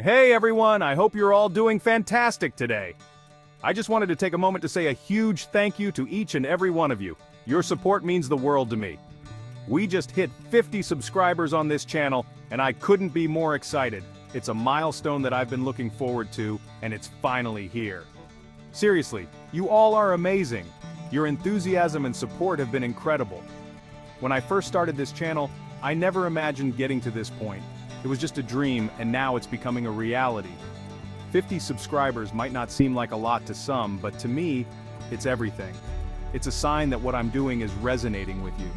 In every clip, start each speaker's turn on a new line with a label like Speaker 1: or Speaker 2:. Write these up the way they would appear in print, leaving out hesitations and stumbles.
Speaker 1: Hey everyone, I hope you're all doing fantastic today. I just wanted to take a moment to say a huge thank you to each and every one of you. Your support means the world to me. We just hit 50 subscribers on this channel, and I couldn't be more excited. It's a milestone that I've been looking forward to, and it's finally here. Seriously, you all are amazing. Your enthusiasm and support have been incredible. When I first started this channel, I never imagined getting to this point. It was just a dream, and now it's becoming a reality. 50 subscribers might not seem like a lot to some, but to me, it's everything. It's a sign that what I'm doing is resonating with you.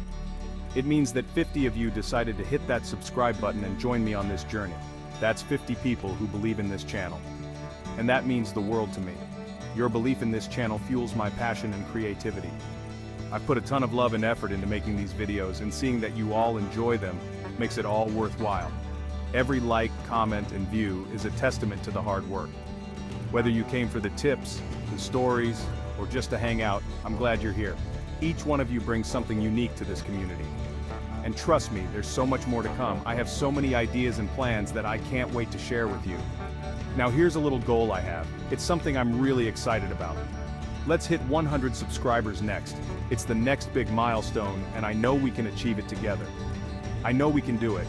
Speaker 1: It means that 50 of you decided to hit that subscribe button and join me on this journey. That's 50 people who believe in this channel. And that means the world to me. Your belief in this channel fuels my passion and creativity. I've put a ton of love and effort into making these videos, and seeing that you all enjoy them makes it all worthwhile. Every like, comment, and view is a testament to the hard work. Whether you came for the tips, the stories, or just to hang out, I'm glad you're here. Each one of you brings something unique to this community. And trust me, there's so much more to come. I have so many ideas and plans that I can't wait to share with you. Now here's a little goal I have. It's something I'm really excited about. Let's hit 100 subscribers next. It's the next big milestone, and I know we can achieve it together. I know we can do it.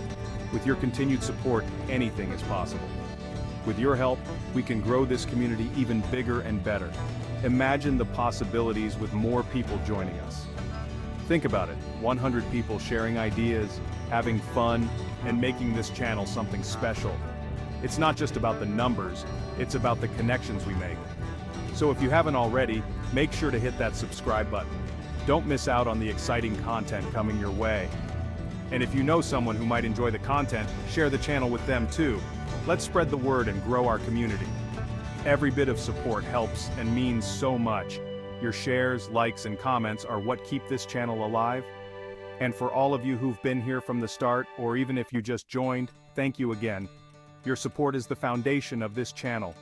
Speaker 1: With your continued support, anything is possible. With your help, we can grow this community even bigger and better. Imagine the possibilities with more people joining us. Think about it, 100 people sharing ideas, having fun, and making this channel something special. It's not just about the numbers, it's about the connections we make. So if you haven't already, make sure to hit that subscribe button. Don't miss out on the exciting content coming your way. And if you know someone who might enjoy the content, share the channel with them too. Let's spread the word and grow our community. Every bit of support helps and means so much. Your shares, likes, and comments are what keep this channel alive. And for all of you who've been here from the start, or even if you just joined, thank you again. Your support is the foundation of this channel.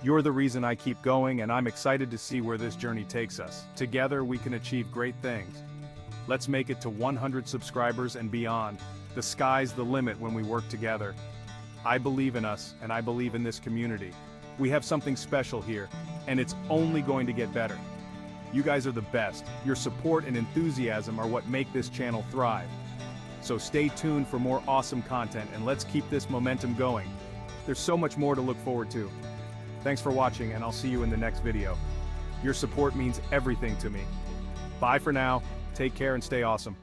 Speaker 1: You're the reason I keep going, and I'm excited to see where this journey takes us. Together we can achieve great things. Let's make it to 100 subscribers and beyond. The sky's the limit when we work together. I believe in us, and I believe in this community. We have something special here, and it's only going to get better. You guys are the best. Your support and enthusiasm are what make this channel thrive. So stay tuned for more awesome content, and let's keep this momentum going. There's so much more to look forward to. Thanks for watching, and I'll see you in the next video. Your support means everything to me. Bye for now. Take care and stay awesome.